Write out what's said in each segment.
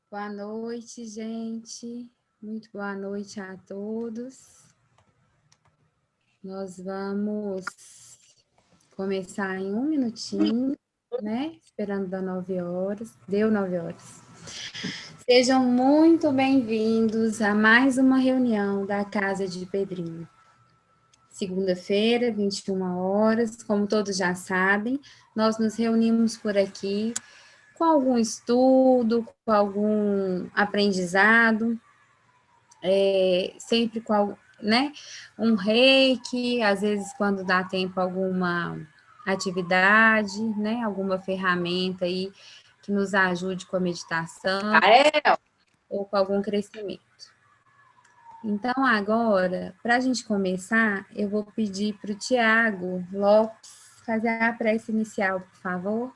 Boa noite, gente. Muito boa noite a todos. Nós vamos começar em um minutinho, né? Esperando dar 9 horas. Deu 9 horas. Sejam muito bem-vindos a mais uma reunião da Casa de Pedrinho. Segunda-feira, 21 horas, como todos já sabem, nós nos reunimos por aqui com algum estudo, com algum aprendizado, sempre com, né, um reiki, às vezes quando dá tempo alguma atividade, né, alguma ferramenta aí que nos ajude com a meditação ou com algum crescimento. Então, agora, para a gente começar, eu vou pedir para o Tiago Lopes fazer a prece inicial, por favor.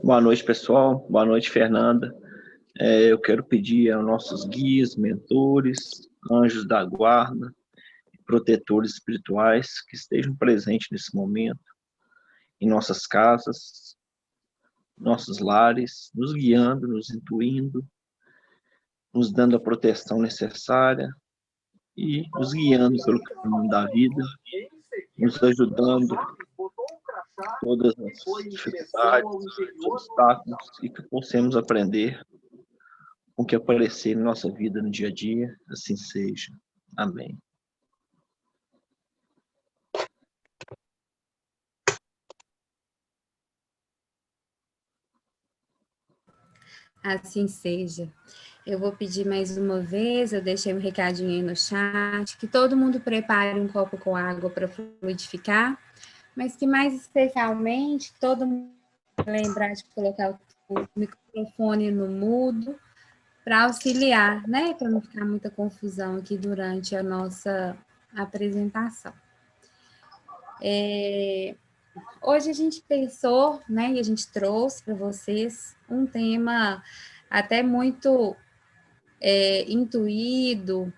Boa noite, pessoal. Boa noite, Fernanda. Eu quero pedir aos nossos guias, mentores, anjos da guarda, protetores espirituais que estejam presentes nesse momento, em nossas casas, nossos lares, nos guiando, nos intuindo, nos dando a proteção necessária e nos guiando pelo caminho da vida, nos ajudando todas as dificuldades, os obstáculos e que possamos aprender com o que aparecer em nossa vida no dia a dia, assim seja. Amém. Assim seja. Eu vou pedir mais uma vez, eu deixei um recadinho aí no chat, que todo mundo prepare um copo com água para fluidificar, mas que mais especialmente todo mundo lembrar de colocar o microfone no mudo para auxiliar, né? Para não ficar muita confusão aqui durante a nossa apresentação. Hoje a gente pensou, né, e a gente trouxe para vocês um tema até muito intuído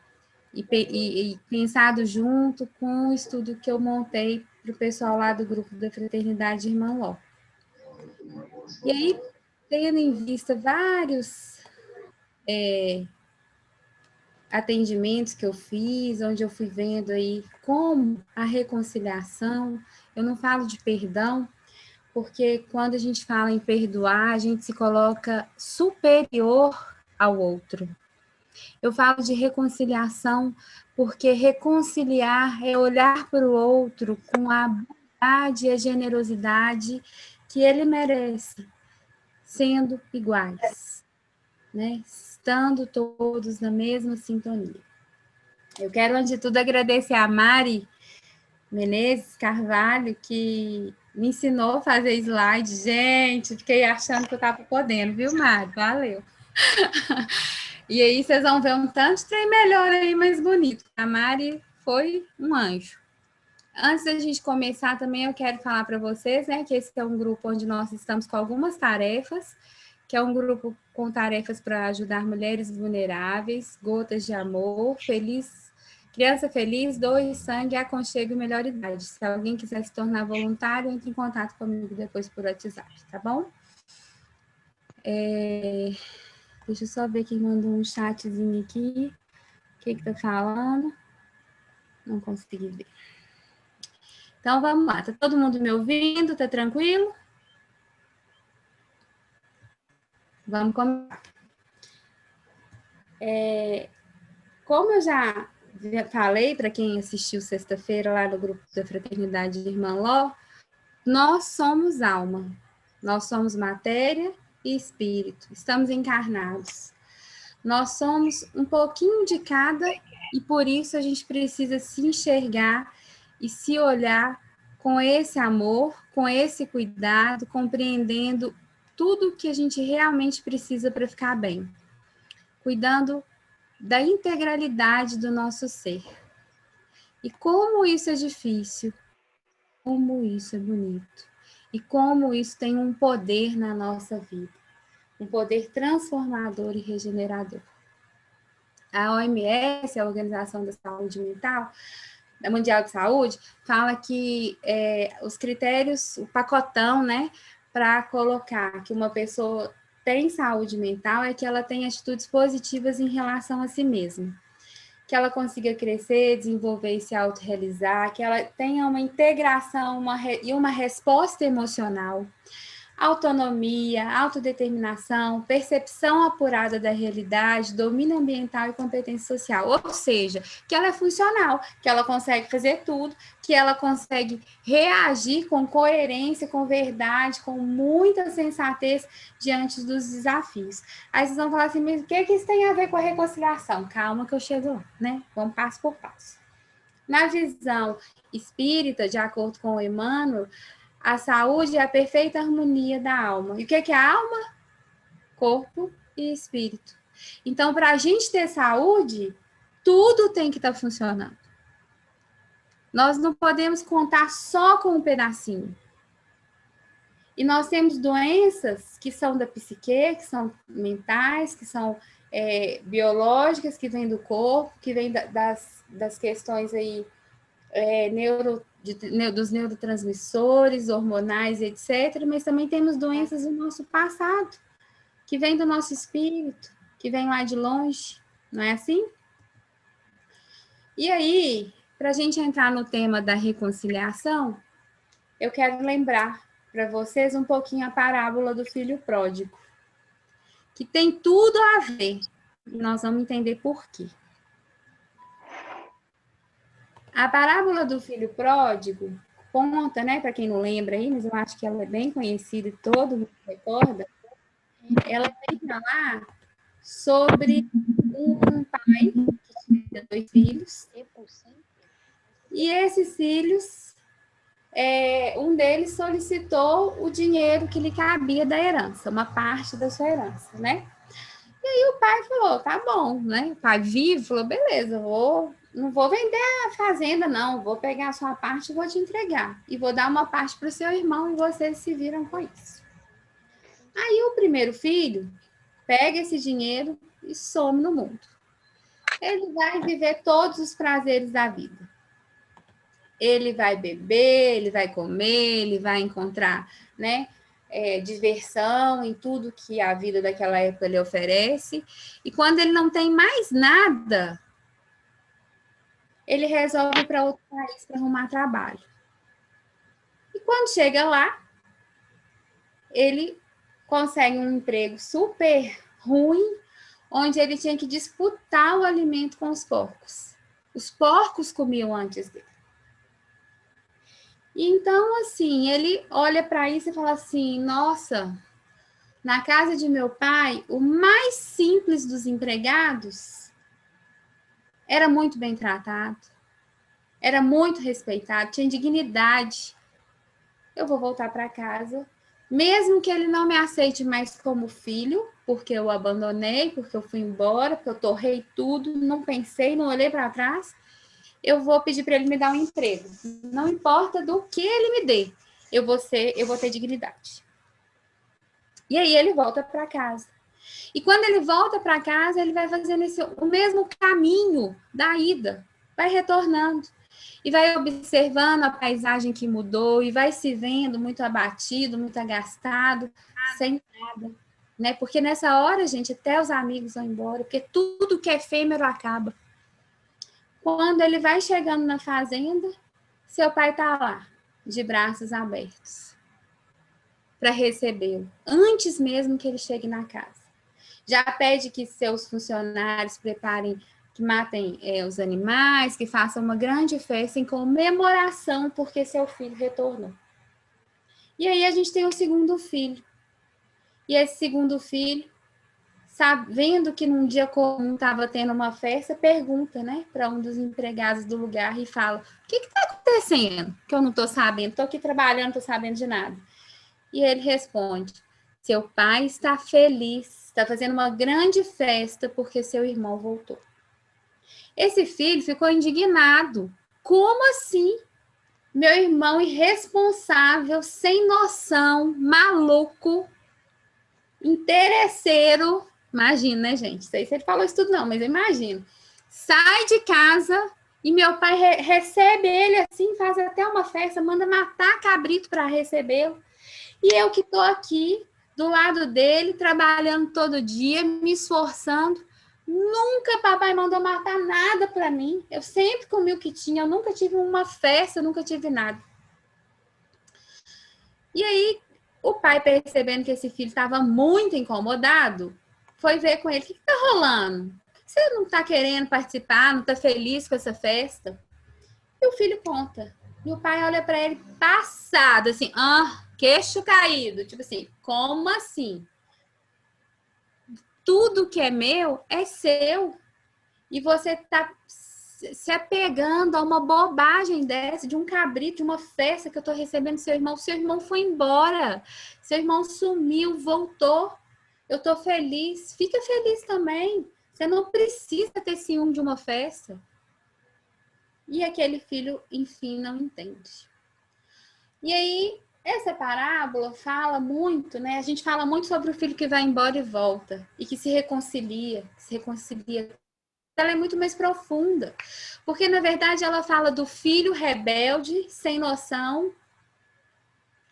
e pensado junto com o estudo que eu montei para o pessoal lá do grupo da Fraternidade Irmã Ló. E aí, tendo em vista vários atendimentos que eu fiz, onde eu fui vendo aí como a reconciliação, eu não falo de perdão, porque quando a gente fala em perdoar, a gente se coloca superior ao outro. Eu falo de reconciliação, porque reconciliar é olhar para o outro com a bondade e a generosidade que ele merece, sendo iguais, né? Estando todos na mesma sintonia. Eu quero, antes de tudo, agradecer a Mari Menezes Carvalho, que me ensinou a fazer slide. Gente, fiquei achando que eu estava podendo, viu, Mari? Valeu. E aí vocês vão ver um tanto de trem melhor aí, mais bonito. A Mari foi um anjo. Antes da gente começar também, eu quero falar para vocês, né, que esse é um grupo onde nós estamos com algumas tarefas, que é um grupo com tarefas para ajudar mulheres vulneráveis, gotas de amor, criança feliz, doe sangue, aconchego e melhor idade. Se alguém quiser se tornar voluntário, entre em contato comigo depois por WhatsApp, tá bom? Deixa eu só ver quem mandou um chatzinho aqui. O que tá falando? Não consegui ver. Então, vamos lá. Tá todo mundo me ouvindo? Tá tranquilo? Vamos começar. Como eu já falei para quem assistiu sexta-feira lá no grupo da Fraternidade Irmã Ló, nós somos alma. Nós somos matéria e espírito. Estamos encarnados. Nós somos um pouquinho de cada e por isso a gente precisa se enxergar e se olhar com esse amor, com esse cuidado, compreendendo tudo que a gente realmente precisa para ficar bem, cuidando da integralidade do nosso ser. E como isso é difícil, como isso é bonito, e como isso tem um poder na nossa vida, um poder transformador e regenerador. A OMS, a Organização da Saúde Mental, da Mundial de Saúde, fala que os critérios, o pacotão, né, para colocar que uma pessoa tem saúde mental é que ela tem atitudes positivas em relação a si mesma. Que ela consiga crescer, desenvolver e se autorrealizar, que ela tenha uma integração e uma resposta emocional, autonomia, autodeterminação, percepção apurada da realidade, domínio ambiental e competência social. Ou seja, que ela é funcional, que ela consegue fazer tudo, que ela consegue reagir com coerência, com verdade, com muita sensatez diante dos desafios. Aí vocês vão falar assim, mas o que isso tem a ver com a reconciliação? Calma que eu chego lá, né? Vamos passo por passo. Na visão espírita, de acordo com o Emmanuel, a saúde é a perfeita harmonia da alma. E o que é a alma? Corpo e espírito. Então, para a gente ter saúde, tudo tem que estar funcionando. Nós não podemos contar só com um pedacinho. E nós temos doenças que são da psique, que são mentais, que são biológicas, que vêm do corpo, que vêm das questões aí dos neurotransmissores, hormonais, etc., mas também temos doenças do nosso passado, que vêm do nosso espírito, que vêm lá de longe, não é assim? E aí, para a gente entrar no tema da reconciliação, eu quero lembrar para vocês um pouquinho a parábola do filho pródigo, que tem tudo a ver, e nós vamos entender por quê. A parábola do filho pródigo conta, né, para quem não lembra aí, mas eu acho que ela é bem conhecida e todo mundo recorda, ela vem falar sobre um pai que tinha 2 filhos, e esses filhos, um deles solicitou o dinheiro que lhe cabia da herança, uma parte da sua herança, né? E aí o pai falou, tá bom, né? O pai vivo falou, beleza, não vou vender a fazenda, não. Vou pegar a sua parte e vou te entregar. E vou dar uma parte para o seu irmão e vocês se viram com isso. Aí o primeiro filho pega esse dinheiro e some no mundo. Ele vai viver todos os prazeres da vida. Ele vai beber, ele vai comer, ele vai encontrar, né, diversão em tudo que a vida daquela época lhe oferece. E quando ele não tem mais nada, ele resolve ir para outro país para arrumar trabalho. E quando chega lá, ele consegue um emprego super ruim, onde ele tinha que disputar o alimento com os porcos. Os porcos comiam antes dele. E então, assim, ele olha para isso e fala assim, nossa, na casa de meu pai, o mais simples dos empregados era muito bem tratado, era muito respeitado, tinha dignidade. Eu vou voltar para casa, mesmo que ele não me aceite mais como filho, porque eu abandonei, porque eu fui embora, porque eu torrei tudo, não pensei, não olhei para trás, eu vou pedir para ele me dar um emprego. Não importa do que ele me dê, eu vou ter dignidade. E aí ele volta para casa. E quando ele volta para casa, ele vai fazendo o mesmo caminho da ida, vai retornando. E vai observando a paisagem que mudou, e vai se vendo muito abatido, muito agastado, sem nada. Né? Porque nessa hora, gente, até os amigos vão embora, porque tudo que é efêmero acaba. Quando ele vai chegando na fazenda, seu pai está lá, de braços abertos, para recebê-lo, antes mesmo que ele chegue na casa. Já pede que seus funcionários preparem, que matem os animais, que façam uma grande festa em comemoração porque seu filho retornou. E aí a gente tem o segundo filho. E esse segundo filho, sabendo que num dia comum estava tendo uma festa, pergunta, né, para um dos empregados do lugar e fala, o que está acontecendo? Que eu não estou sabendo, estou aqui trabalhando, não estou sabendo de nada. E ele responde, seu pai está feliz, está fazendo uma grande festa porque seu irmão voltou. Esse filho ficou indignado. Como assim? Meu irmão irresponsável, sem noção, maluco, interesseiro. Imagina, né, gente? Não sei se ele falou isso tudo, não, mas eu imagino. Sai de casa e meu pai recebe ele assim, faz até uma festa, manda matar cabrito para recebê-lo. E eu que estou aqui, do lado dele, trabalhando todo dia, me esforçando. Nunca papai mandou matar nada para mim. Eu sempre comi o que tinha, eu nunca tive uma festa, eu nunca tive nada. E aí, o pai, percebendo que esse filho estava muito incomodado, foi ver com ele: o que está rolando? Você não está querendo participar, não está feliz com essa festa? E o filho conta. E o pai olha para ele passado, assim, queixo caído. Tipo assim, como assim? Tudo que é meu é seu. E você está se apegando a uma bobagem dessa, de um cabrito, de uma festa que eu estou recebendo do seu irmão. Seu irmão foi embora. Seu irmão sumiu, voltou. Eu estou feliz. Fica feliz também. Você não precisa ter ciúme de uma festa. E aquele filho, enfim, não entende. E aí, essa parábola fala muito, né? A gente fala muito sobre o filho que vai embora e volta. E que se reconcilia. Ela é muito mais profunda. Porque, na verdade, ela fala do filho rebelde, sem noção,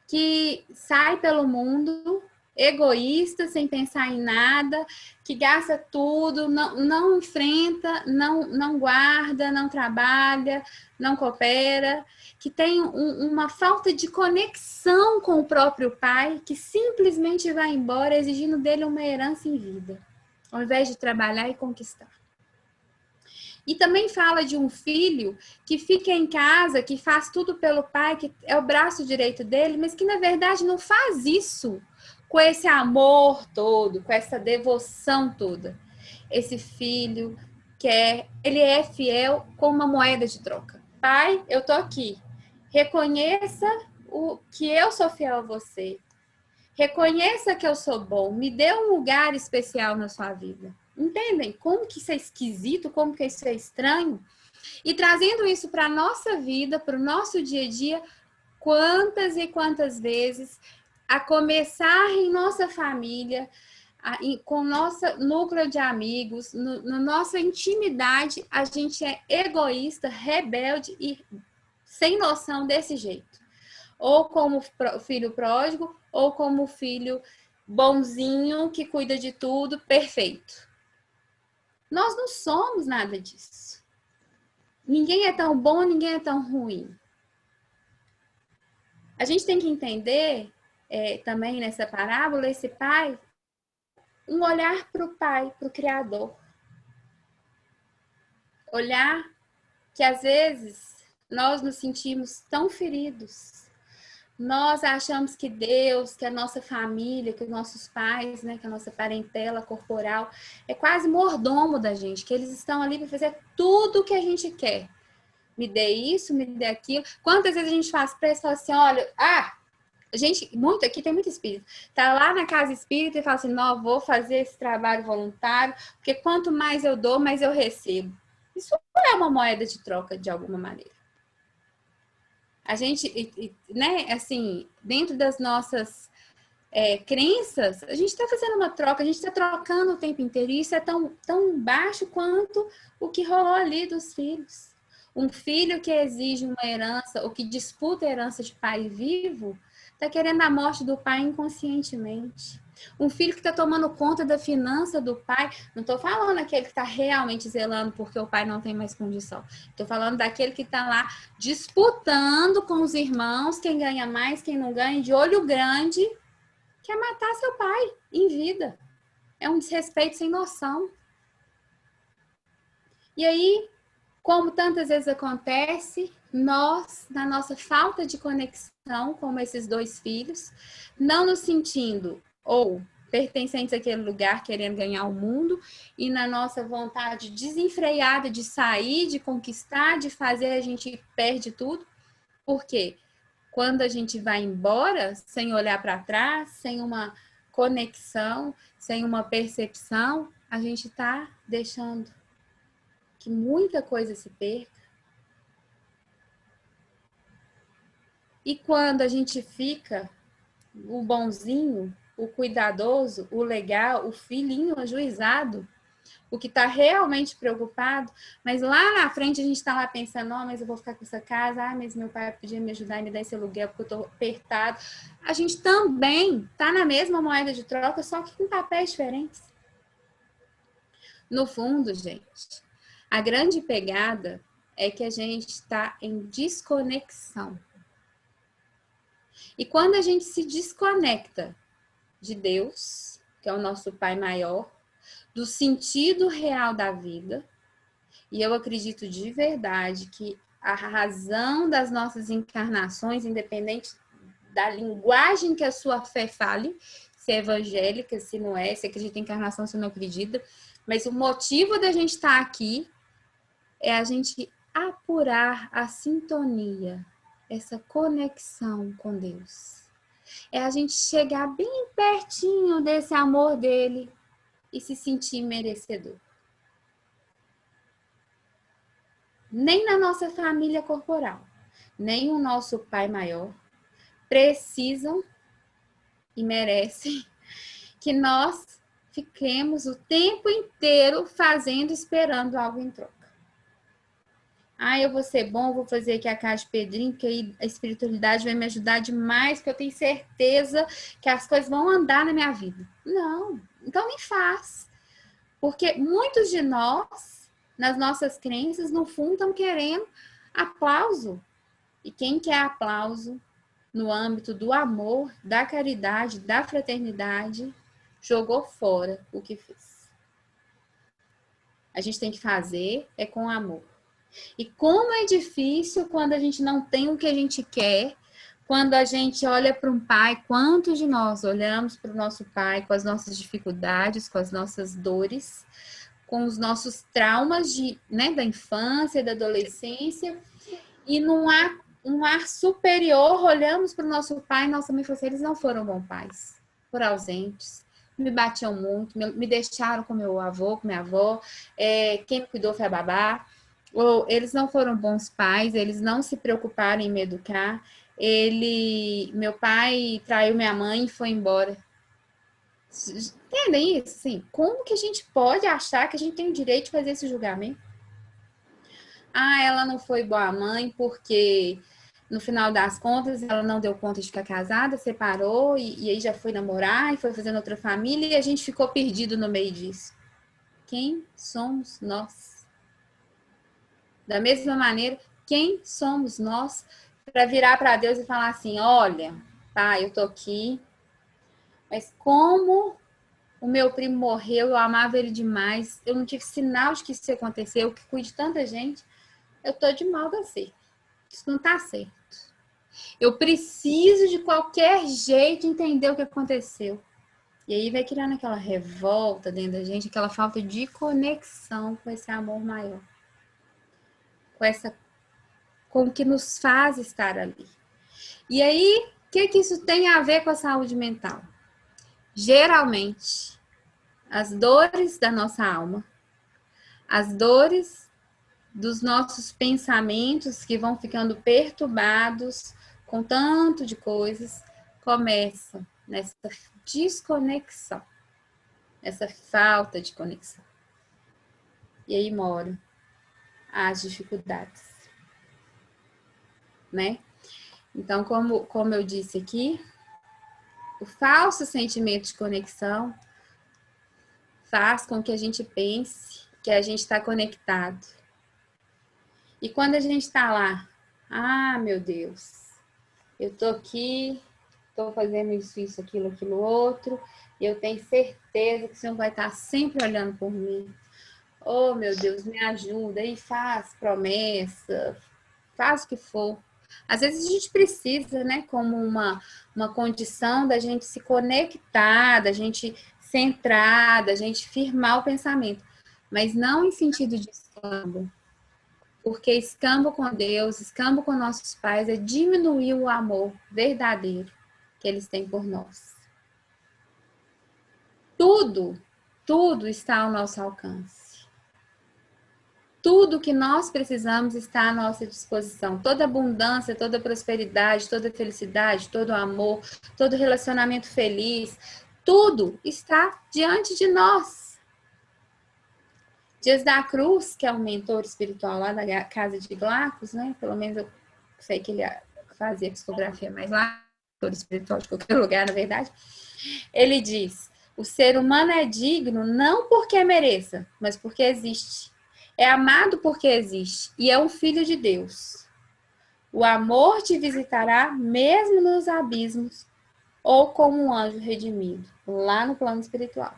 que sai pelo mundo, egoísta, sem pensar em nada, que gasta tudo, não enfrenta, não guarda, não trabalha, não coopera, que tem uma falta de conexão com o próprio pai, que simplesmente vai embora exigindo dele uma herança em vida, ao invés de trabalhar e conquistar. E também fala de um filho que fica em casa, que faz tudo pelo pai, que é o braço direito dele, mas que na verdade não faz isso com esse amor todo, com essa devoção toda. Esse filho ele é fiel com uma moeda de troca. Pai, eu tô aqui. Reconheça que eu sou fiel a você. Reconheça que eu sou bom. Me dê um lugar especial na sua vida. Entendem como que isso é esquisito, como que isso é estranho? E trazendo isso para a nossa vida, para o nosso dia a dia, quantas e quantas vezes, a começar em nossa família, com nosso núcleo de amigos, na nossa intimidade, a gente é egoísta, rebelde e sem noção desse jeito. Ou como filho pródigo, ou como filho bonzinho, que cuida de tudo, perfeito. Nós não somos nada disso. Ninguém é tão bom, ninguém é tão ruim. A gente tem que entender também nessa parábola, esse pai, um olhar para o pai, para o Criador. Olhar que às vezes nós nos sentimos tão feridos. Nós achamos que Deus, que a nossa família, que os nossos pais, né, que a nossa parentela corporal é quase mordomo da gente, que eles estão ali para fazer tudo o que a gente quer. Me dê isso, me dê aquilo. Quantas vezes a gente faz pressa e fala assim, olha, a gente, muito aqui tem muito espírito, tá lá na casa espírita e fala assim, não, vou fazer esse trabalho voluntário, porque quanto mais eu dou, mais eu recebo. Isso é uma moeda de troca de alguma maneira. A gente, né, assim, dentro das nossas crenças, a gente está fazendo uma troca, a gente está trocando o tempo inteiro, e isso é tão baixo quanto o que rolou ali dos filhos. Um filho que exige uma herança, ou que disputa a herança de pai vivo, está querendo a morte do pai inconscientemente. Um filho que está tomando conta da finança do pai, não estou falando aquele que está realmente zelando porque o pai não tem mais condição. Estou falando daquele que está lá disputando com os irmãos, quem ganha mais, quem não ganha, de olho grande, quer matar seu pai em vida. É um desrespeito sem noção. E aí, como tantas vezes acontece, nós, na nossa falta de conexão, como esses dois filhos, não nos sentindo ou pertencentes àquele lugar, querendo ganhar o mundo, e na nossa vontade desenfreada de sair, de conquistar, de fazer, a gente perde tudo. Por quê? Quando a gente vai embora, sem olhar para trás, sem uma conexão, sem uma percepção, a gente está deixando que muita coisa se perca. E quando a gente fica o bonzinho, o cuidadoso, o legal, o filhinho ajuizado, o que está realmente preocupado, mas lá na frente a gente está lá pensando, oh, mas eu vou ficar com essa casa, ah, mas meu pai podia me ajudar e me dar esse aluguel porque eu estou apertado. A gente também está na mesma moeda de troca, só que com papéis diferentes. No fundo, gente, a grande pegada é que a gente está em desconexão. E quando a gente se desconecta de Deus, que é o nosso Pai maior, do sentido real da vida, e eu acredito de verdade que a razão das nossas encarnações, independente da linguagem que a sua fé fale, se é evangélica, se não é, se acredita em encarnação, se não acredita, mas o motivo da gente estar aqui é a gente apurar a sintonia, essa conexão com Deus. É a gente chegar bem pertinho desse amor dele e se sentir merecedor. Nem na nossa família corporal, nem o nosso Pai maior precisam e merecem que nós fiquemos o tempo inteiro fazendo, esperando algo em troca. Ah, eu vou ser bom, vou fazer aqui a casa de Pedrinho, porque aí a espiritualidade vai me ajudar demais, porque eu tenho certeza que as coisas vão andar na minha vida. Não, então nem faz. Porque muitos de nós, nas nossas crenças, no fundo, estão querendo aplauso. E quem quer aplauso no âmbito do amor, da caridade, da fraternidade, jogou fora o que fez. A gente tem que fazer é com amor. E como é difícil quando a gente não tem o que a gente quer, quando a gente olha para um pai, quantos de nós olhamos para o nosso pai com as nossas dificuldades, com as nossas dores, com os nossos traumas da infância, da adolescência, e num ar superior, olhamos para o nosso pai e nossa mãe e falou assim, eles não foram bons pais, foram ausentes, me batiam muito, me deixaram com meu avô, com minha avó, quem me cuidou foi a babá, ou eles não foram bons pais, eles não se preocuparam em me educar, meu pai traiu minha mãe e foi embora. Entendem isso? Assim, como que a gente pode achar que a gente tem o direito de fazer esse julgamento? Ah, ela não foi boa mãe porque no final das contas ela não deu conta de ficar casada, separou e aí já foi namorar e foi fazendo outra família e a gente ficou perdido no meio disso. Quem somos nós? Da mesma maneira, quem somos nós para virar para Deus e falar assim, olha, tá, eu tô aqui, mas como o meu primo morreu, eu amava ele demais, eu não tive sinal de que isso aconteceu, que cuide de tanta gente, eu tô de mal da certo. Isso não tá certo. Eu preciso de qualquer jeito entender o que aconteceu. E aí vai criando aquela revolta dentro da gente, aquela falta de conexão com esse amor maior. Com o que nos faz estar ali. E aí, o que isso tem a ver com a saúde mental? Geralmente, as dores da nossa alma, as dores dos nossos pensamentos que vão ficando perturbados com tanto de coisas, começam nessa desconexão, essa falta de conexão. E aí moram as dificuldades, né? Então, como eu disse aqui, o falso sentimento de conexão faz com que a gente pense que a gente está conectado. E quando a gente está lá, ah, meu Deus, eu tô aqui, tô fazendo isso, aquilo, outro, e eu tenho certeza que o Senhor vai estar sempre olhando por mim. Oh, meu Deus, me ajuda, e faz promessa, faz o que for. Às vezes a gente precisa, né, como uma condição da gente se conectar, da gente centrar, da gente firmar o pensamento, mas não em sentido de escambo. Porque escambo com Deus, escambo com nossos pais é diminuir o amor verdadeiro que eles têm por nós. Tudo está ao nosso alcance. Tudo que nós precisamos está à nossa disposição. Toda abundância, toda prosperidade, toda felicidade, todo amor, todo relacionamento feliz, tudo está diante de nós. Dias da Cruz, que é um mentor espiritual lá da casa de Glacos, né? Pelo menos eu sei que ele fazia psicografia, mas lá, mentor espiritual de qualquer lugar, na verdade, ele diz: o ser humano é digno não porque mereça, mas porque existe. É amado porque existe e é um filho de Deus. O amor te visitará mesmo nos abismos ou como um anjo redimido, lá no plano espiritual.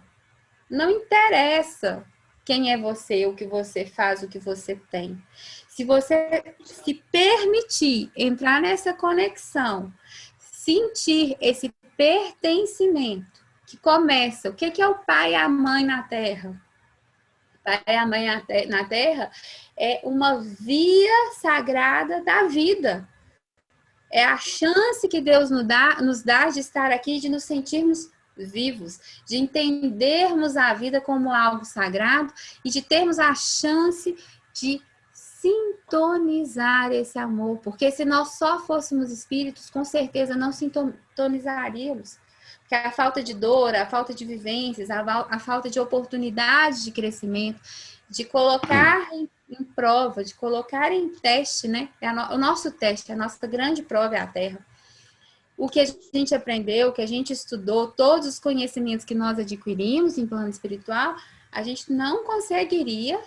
Não interessa quem é você, o que você faz, o que você tem. Se você se permitir entrar nessa conexão, sentir esse pertencimento que começa, o que é o pai e a mãe na Terra? O pai e a mãe na Terra é uma via sagrada da vida. É a chance que Deus nos dá de estar aqui, de nos sentirmos vivos, de entendermos a vida como algo sagrado e de termos a chance de sintonizar esse amor. Porque se nós só fôssemos espíritos, com certeza não sintonizaríamos. Porque a falta de dor, a falta de vivências, a falta de oportunidades de crescimento, de colocar em prova, de colocar em teste, né? O nosso teste, a nossa grande prova é a Terra. O que a gente aprendeu, o que a gente estudou, todos os conhecimentos que nós adquirimos em plano espiritual, a gente não conseguiria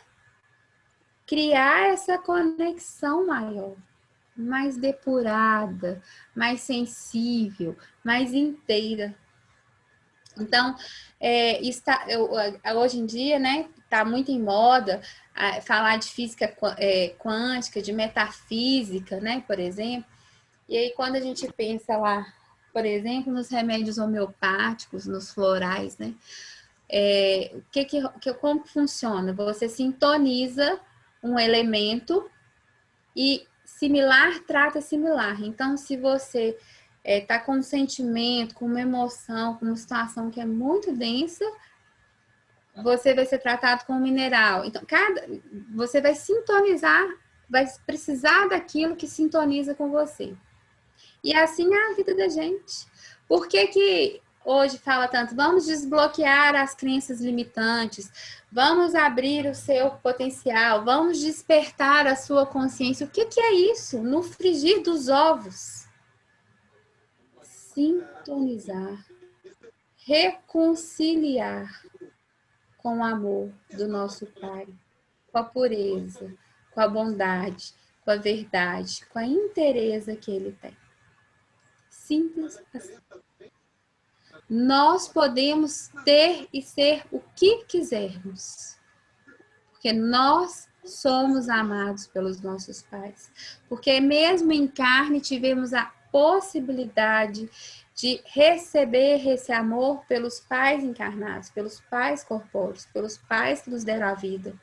criar essa conexão maior, mais depurada, mais sensível, mais inteira. Então, hoje em dia, né, está muito em moda falar de física quântica, de metafísica, né, por exemplo. E aí, quando a gente pensa lá, por exemplo, nos remédios homeopáticos, nos florais, né, como funciona? Você sintoniza um elemento e similar trata similar. Então, se você está com um sentimento, com uma emoção, com uma situação que é muito densa, você vai ser tratado com um mineral. Então, você vai sintonizar, vai precisar daquilo que sintoniza com você. E assim é a vida da gente. Por que hoje fala tanto? Vamos desbloquear as crenças limitantes, vamos abrir o seu potencial, vamos despertar a sua consciência. O que é isso? No frigir dos ovos. Sintonizar, reconciliar com o amor do nosso Pai, com a pureza, com a bondade, com a verdade, com a inteireza que Ele tem. Simples assim. Nós podemos ter e ser o que quisermos, porque nós somos amados pelos nossos pais, porque mesmo em carne tivemos a possibilidade de receber esse amor pelos pais encarnados, pelos pais corpóreos, pelos pais que nos deram a vida.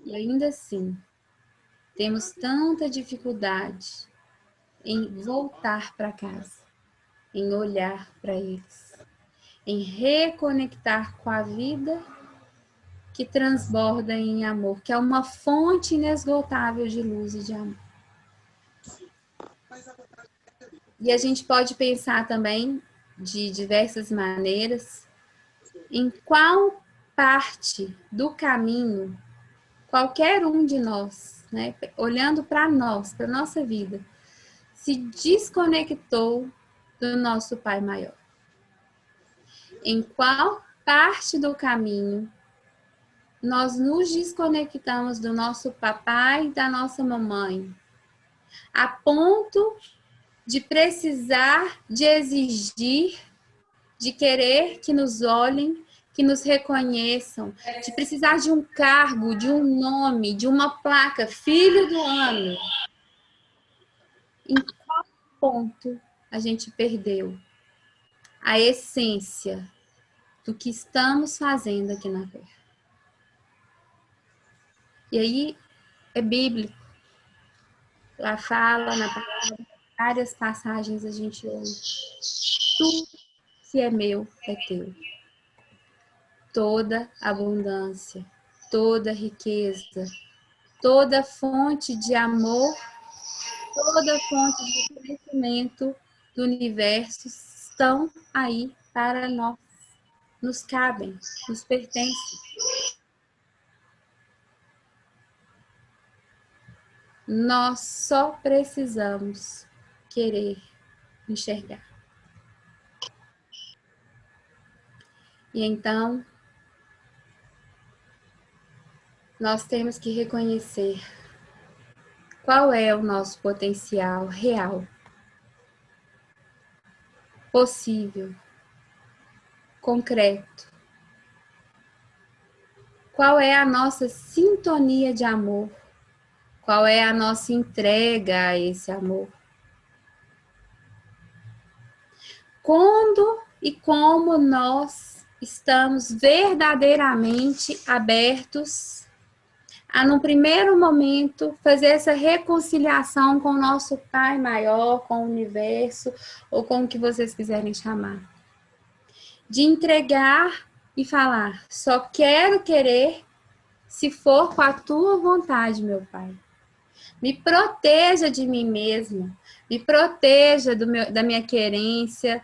E ainda assim, temos tanta dificuldade em voltar para casa, em olhar para eles, em reconectar com a vida que transborda em amor, que é uma fonte inesgotável de luz e de amor. E a gente pode pensar também, de diversas maneiras, em qual parte do caminho, qualquer um de nós, né, olhando para nós, para a nossa vida, se desconectou do nosso Pai Maior. Em qual parte do caminho nós nos desconectamos do nosso papai e da nossa mamãe, a ponto de precisar, de exigir, de querer que nos olhem, que nos reconheçam, de precisar de um cargo, de um nome, de uma placa, filho do ano. Em qual ponto a gente perdeu a essência do que estamos fazendo aqui na Terra? E aí é bíblico. Lá fala, na palavra, várias passagens a gente ouve. Tudo que é meu é teu. Toda abundância, toda riqueza, toda fonte de amor, toda fonte de crescimento do universo estão aí para nós. Nos cabem, nos pertencem. Nós só precisamos querer enxergar. E então, nós temos que reconhecer qual é o nosso potencial real, possível, concreto. Qual é a nossa sintonia de amor? Qual é a nossa entrega a esse amor? Quando e como nós estamos verdadeiramente abertos a, num primeiro momento, fazer essa reconciliação com o nosso Pai maior, com o universo, ou com o que vocês quiserem chamar. De entregar e falar, só quero querer se for com a tua vontade, meu Pai. Me proteja de mim mesma, me proteja da minha querência,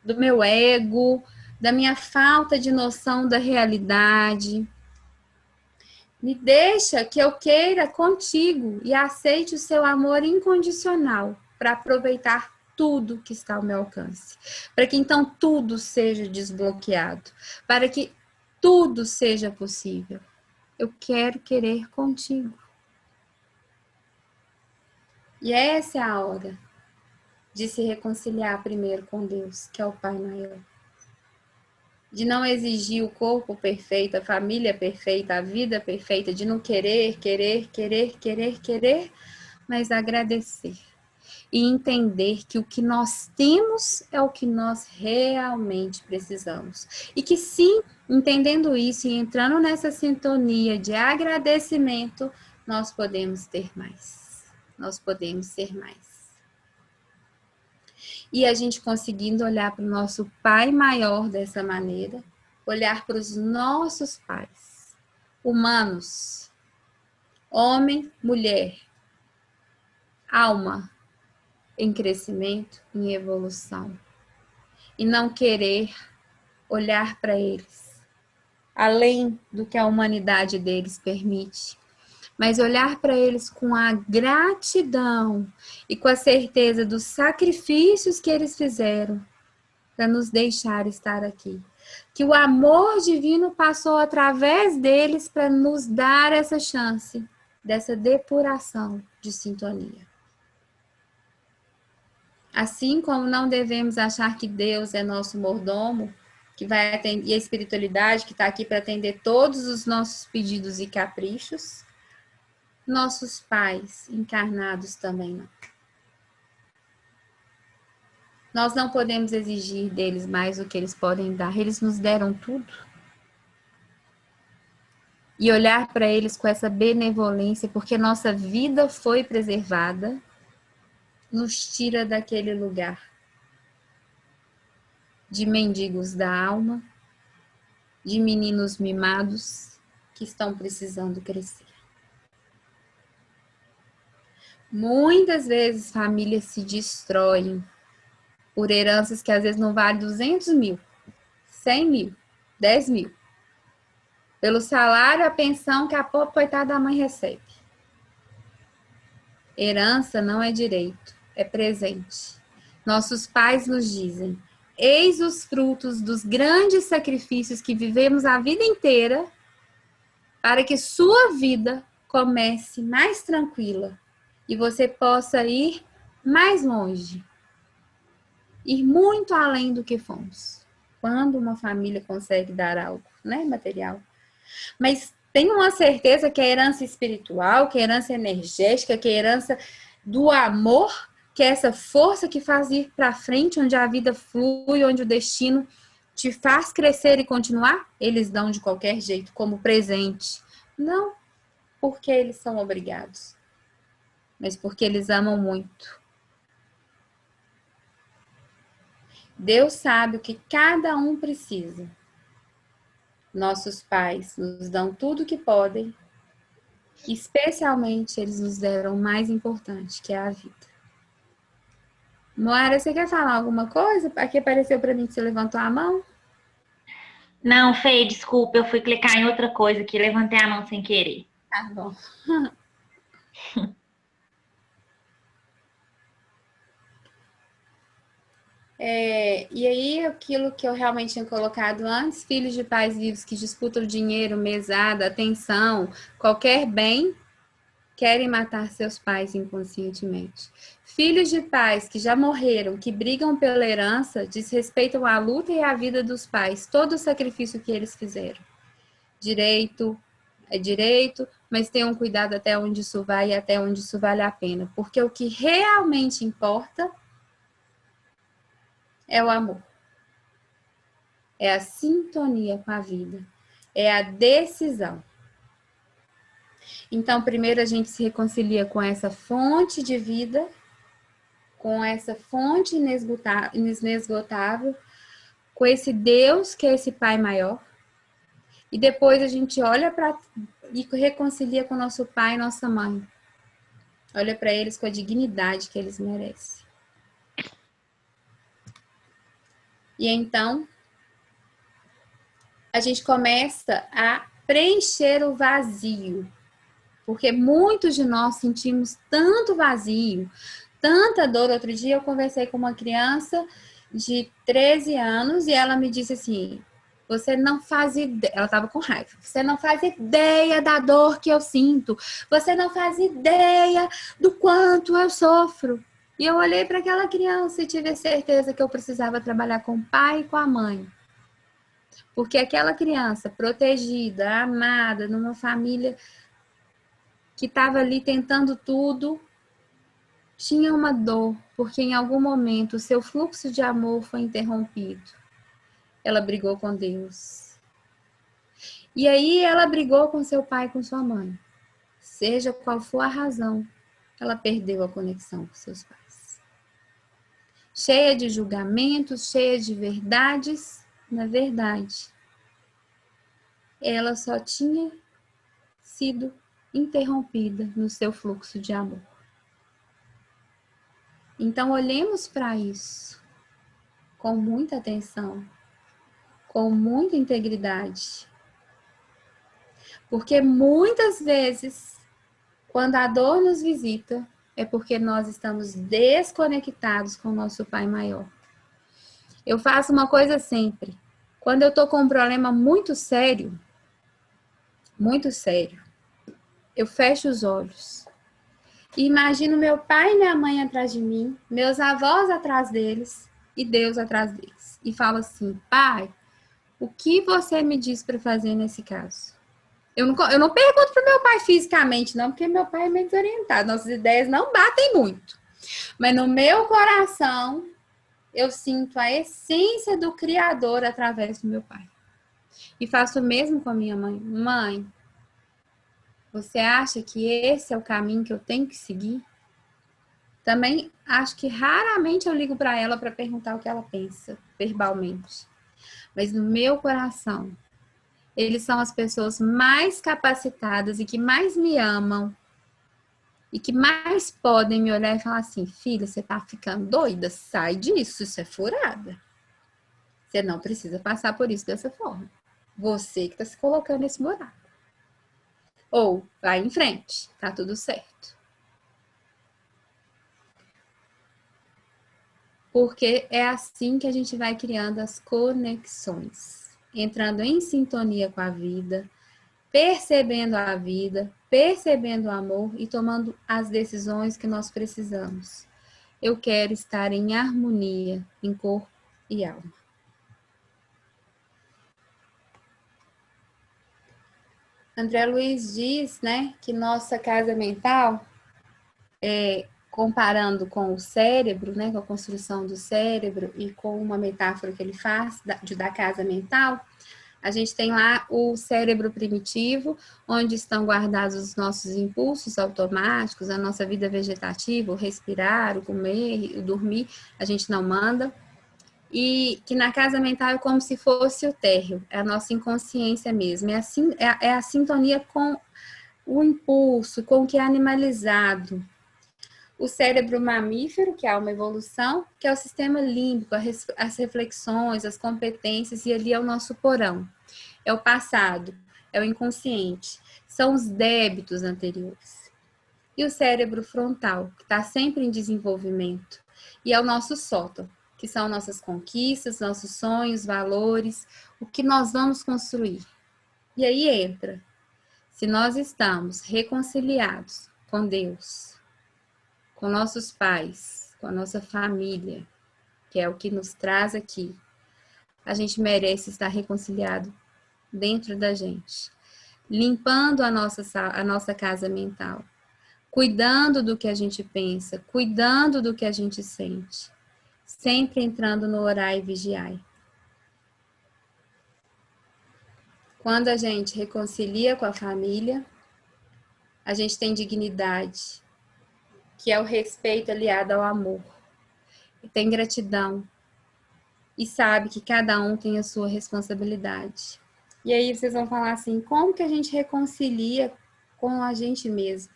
do meu ego, da minha falta de noção da realidade. Me deixa que eu queira contigo e aceite o seu amor incondicional para aproveitar tudo que está ao meu alcance. Para que então tudo seja desbloqueado. Para que tudo seja possível. Eu quero querer contigo. E essa é a hora de se reconciliar primeiro com Deus, que é o Pai maior. De não exigir o corpo perfeito, a família perfeita, a vida perfeita, de não querer, mas agradecer. E entender que o que nós temos é o que nós realmente precisamos. E que sim, entendendo isso e entrando nessa sintonia de agradecimento, nós podemos ter mais. Nós podemos ser mais. E a gente conseguindo olhar para o nosso Pai maior dessa maneira, olhar para os nossos pais, humanos, homem, mulher, alma em crescimento, em evolução. E não querer olhar para eles, além do que a humanidade deles permite, mas olhar para eles com a gratidão e com a certeza dos sacrifícios que eles fizeram para nos deixar estar aqui. Que o amor divino passou através deles para nos dar essa chance dessa depuração de sintonia. Assim como não devemos achar que Deus é nosso mordomo, que vai atender, e a espiritualidade que está aqui para atender todos os nossos pedidos e caprichos, nossos pais encarnados também não. Nós não podemos exigir deles mais do que eles podem dar. Eles nos deram tudo. E olhar para eles com essa benevolência, porque nossa vida foi preservada, nos tira daquele lugar de mendigos da alma, de meninos mimados que estão precisando crescer. Muitas vezes famílias se destroem por heranças que às vezes não valem 200 mil, 100 mil, 10 mil. Pelo salário, a pensão que a pobre coitada da mãe recebe. Herança não é direito, é presente. Nossos pais nos dizem, eis os frutos dos grandes sacrifícios que vivemos a vida inteira para que sua vida comece mais tranquila e você possa ir mais longe, ir muito além do que fomos. Quando uma família consegue dar algo, né, material. Mas tenho uma certeza que a herança espiritual, que a herança energética, que a herança do amor, que é essa força que faz ir para frente, onde a vida flui, onde o destino te faz crescer e continuar, eles dão de qualquer jeito, como presente. Não porque eles são obrigados, mas porque eles amam muito. Deus sabe o que cada um precisa. Nossos pais nos dão tudo o que podem, especialmente eles nos deram o mais importante, que é a vida. Moara, você quer falar alguma coisa? Aqui apareceu para mim que você levantou a mão. Não, Fê, desculpa, eu fui clicar em outra coisa aqui, levantei a mão sem querer. Tá bom. E aí, aquilo que eu realmente tinha colocado antes, filhos de pais vivos que disputam dinheiro, mesada, atenção, qualquer bem, querem matar seus pais inconscientemente. Filhos de pais que já morreram, que brigam pela herança, desrespeitam a luta e a vida dos pais, todo o sacrifício que eles fizeram. Direito é direito, mas tenham cuidado até onde isso vai e até onde isso vale a pena. Porque o que realmente importa é o amor. É a sintonia com a vida. É a decisão. Então, primeiro a gente se reconcilia com essa fonte de vida, com essa fonte inesgotável, com esse Deus que é esse Pai maior. E depois a gente olha para e reconcilia com nosso pai e nossa mãe. Olha para eles com a dignidade que eles merecem. E então, a gente começa a preencher o vazio. Porque muitos de nós sentimos tanto vazio, tanta dor. Outro dia eu conversei com uma criança de 13 anos e ela me disse assim: você não faz ideia, ela estava com raiva, você não faz ideia da dor que eu sinto, você não faz ideia do quanto eu sofro. E eu olhei para aquela criança e tive a certeza que eu precisava trabalhar com o pai e com a mãe. Porque aquela criança protegida, amada, numa família que estava ali tentando tudo, tinha uma dor, porque em algum momento o seu fluxo de amor foi interrompido. Ela brigou com Deus. E aí ela brigou com seu pai e com sua mãe. Seja qual for a razão, ela perdeu a conexão com seus pais. Cheia de julgamentos, cheia de verdades, na verdade, ela só tinha sido interrompida no seu fluxo de amor. Então, olhemos para isso com muita atenção, com muita integridade. Porque muitas vezes, quando a dor nos visita, é porque nós estamos desconectados com o nosso Pai maior. Eu faço uma coisa sempre. Quando eu estou com um problema muito sério, eu fecho os olhos. E imagino meu pai e minha mãe atrás de mim, meus avós atrás deles e Deus atrás deles. E falo assim: pai, o que você me diz para fazer nesse caso? Eu não pergunto pro meu pai fisicamente, não, porque meu pai é meio desorientado. Nossas ideias não batem muito. Mas no meu coração, eu sinto a essência do Criador através do meu pai. E faço o mesmo com a minha mãe. Mãe, você acha que esse é o caminho que eu tenho que seguir? Também acho que raramente eu ligo para ela para perguntar o que ela pensa, verbalmente. Mas no meu coração, eles são as pessoas mais capacitadas e que mais me amam e que mais podem me olhar e falar assim: filha, você tá ficando doida? Sai disso, isso é furada. Você não precisa passar por isso dessa forma. Você que tá se colocando nesse buraco. Ou, vai em frente, tá tudo certo. Porque é assim que a gente vai criando as conexões. Entrando em sintonia com a vida, percebendo a vida, percebendo o amor e tomando as decisões que nós precisamos. Eu quero estar em harmonia, em corpo e alma. André Luiz diz, né, que nossa casa mental, comparando com o cérebro, né, com a construção do cérebro e com uma metáfora que ele faz da casa mental, a gente tem lá o cérebro primitivo, onde estão guardados os nossos impulsos automáticos, a nossa vida vegetativa, o respirar, o comer, o dormir, a gente não manda. E que na casa mental é como se fosse o térreo, é a nossa inconsciência mesmo, é a sintonia com o impulso, com o que é animalizado. O cérebro mamífero, que é uma evolução, que é o sistema límbico, as reflexões, as competências, e ali é o nosso porão. É o passado, é o inconsciente. são os débitos anteriores. E o cérebro frontal, que está sempre em desenvolvimento. E é o nosso sótão, que são nossas conquistas, nossos sonhos, valores, o que nós vamos construir. E aí entra, se nós estamos reconciliados com Deus, com nossos pais, com a nossa família, que é o que nos traz aqui, a gente merece estar reconciliado dentro da gente, limpando a nossa casa mental, cuidando do que a gente pensa, cuidando do que a gente sente, sempre entrando no orar e vigiar. Quando a gente reconcilia com a família, a gente tem dignidade, que é o respeito aliado ao amor, e tem gratidão, e sabe que cada um tem a sua responsabilidade. E aí vocês vão falar assim, como que a gente reconcilia com a gente mesmo?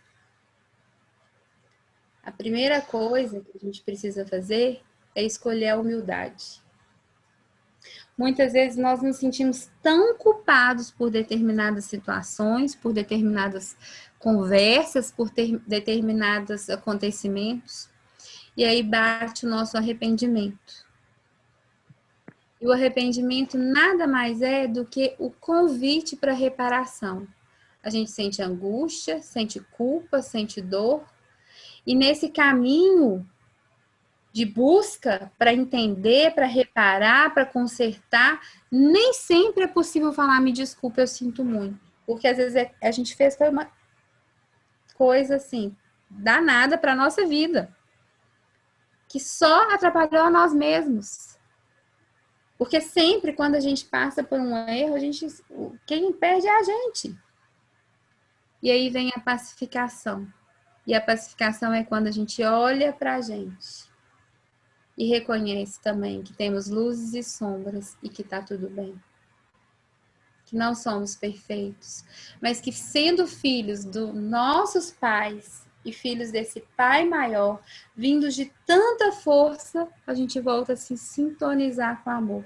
A primeira coisa que a gente precisa fazer é escolher a humildade. Muitas vezes nós nos sentimos tão culpados por determinadas situações, por determinadas conversas, por determinados acontecimentos, e aí bate o nosso arrependimento. E o arrependimento nada mais é do que o convite para reparação. A gente sente angústia, sente culpa, sente dor, e nesse caminho de busca para entender, para reparar, para consertar, nem sempre é possível falar, me desculpa, eu sinto muito. Porque às vezes a gente fez uma coisa assim, danada para a nossa vida, que só atrapalhou a nós mesmos. Porque sempre quando a gente passa por um erro, quem perde é a gente. E aí vem a pacificação. E a pacificação é quando a gente olha para a gente e reconhece também que temos luzes e sombras e que está tudo bem. Que não somos perfeitos, mas que sendo filhos dos nossos pais e filhos desse Pai maior, vindos de tanta força, a gente volta a se sintonizar com o amor.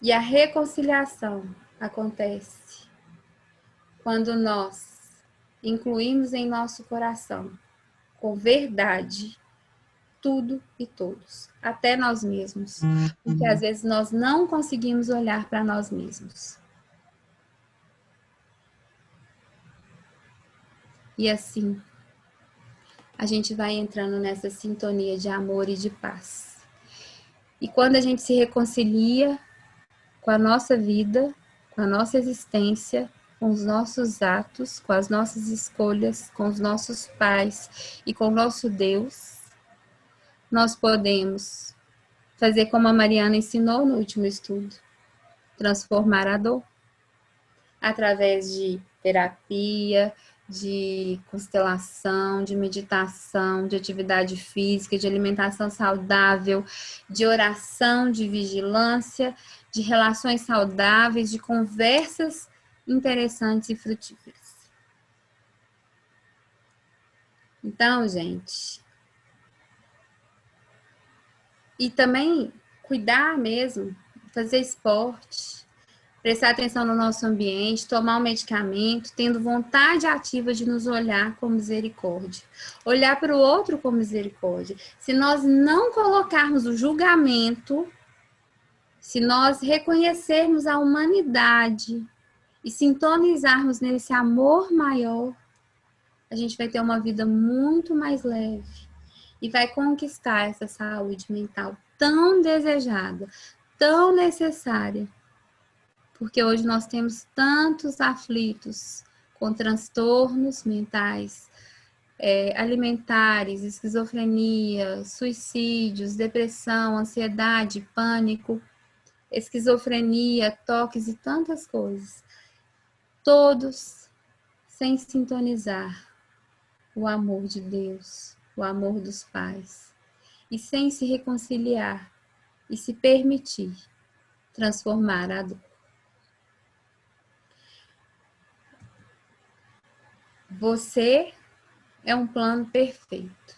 E a reconciliação acontece quando nós incluímos em nosso coração, com verdade, tudo e todos, até nós mesmos, porque às vezes nós não conseguimos olhar para nós mesmos. E assim, a gente vai entrando nessa sintonia de amor e de paz. E quando a gente se reconcilia com a nossa vida, com a nossa existência, com os nossos atos, com as nossas escolhas, com os nossos pais e com o nosso Deus, nós podemos fazer como a Mariana ensinou no último estudo, transformar a dor através de terapia, de constelação, de meditação, de atividade física, de alimentação saudável, de oração, de vigilância, de relações saudáveis, de conversas interessantes e frutíferas. Então, gente, e também cuidar mesmo, fazer esporte, prestar atenção no nosso ambiente, tomar um medicamento, tendo vontade ativa de nos olhar com misericórdia. Olhar para o outro com misericórdia. Se nós não colocarmos o julgamento, se nós reconhecermos a humanidade e sintonizarmos nesse amor maior, a gente vai ter uma vida muito mais leve e vai conquistar essa saúde mental tão desejada, tão necessária. Porque hoje nós temos tantos aflitos com transtornos mentais, alimentares, esquizofrenia, suicídios, depressão, ansiedade, pânico, esquizofrenia, toques e tantas coisas. Todos sem sintonizar o amor de Deus, o amor dos pais, e sem se reconciliar e se permitir transformar a dor. Você é um plano perfeito.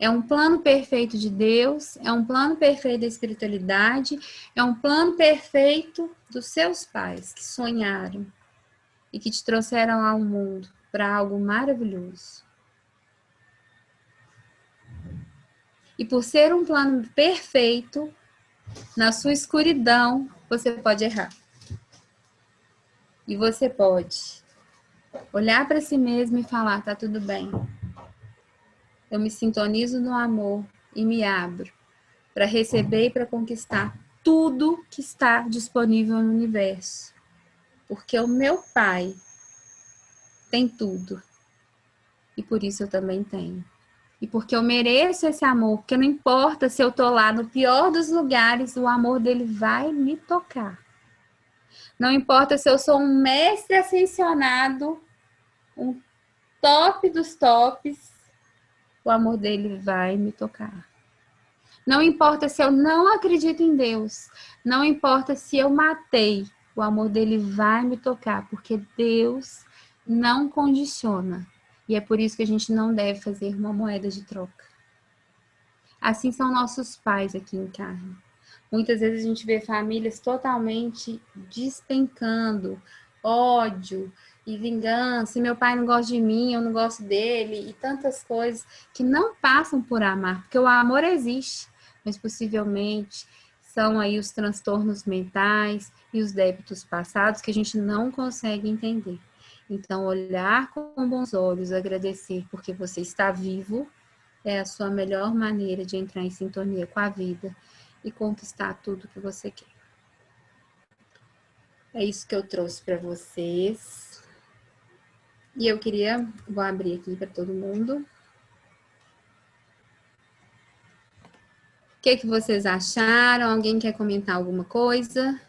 É um plano perfeito de Deus, é um plano perfeito da espiritualidade, é um plano perfeito dos seus pais que sonharam e que te trouxeram ao mundo para algo maravilhoso. E por ser um plano perfeito, na sua escuridão, você pode errar. E você pode olhar para si mesmo e falar, tá tudo bem. Eu me sintonizo no amor e me abro para receber e para conquistar tudo que está disponível no universo. Porque o meu Pai tem tudo. E por isso eu também tenho. E porque eu mereço esse amor, porque não importa se eu tô lá no pior dos lugares, o amor dele vai me tocar. Não importa se eu sou um mestre ascensionado, um top dos tops, o amor dele vai me tocar. Não importa se eu não acredito em Deus, não importa se eu matei, o amor dele vai me tocar, porque Deus não condiciona. E é por isso que a gente não deve fazer uma moeda de troca. Assim são nossos pais aqui em carne. Muitas vezes a gente vê famílias totalmente despencando, ódio e vingança. E meu pai não gosta de mim, eu não gosto dele, e tantas coisas que não passam por amar, porque o amor existe, mas possivelmente são aí os transtornos mentais e os débitos passados que a gente não consegue entender. Então, olhar com bons olhos, agradecer porque você está vivo, é a sua melhor maneira de entrar em sintonia com a vida e conquistar tudo que você quer. É isso que eu trouxe para vocês. E eu vou abrir aqui para todo mundo. O que vocês acharam? Alguém quer comentar alguma coisa?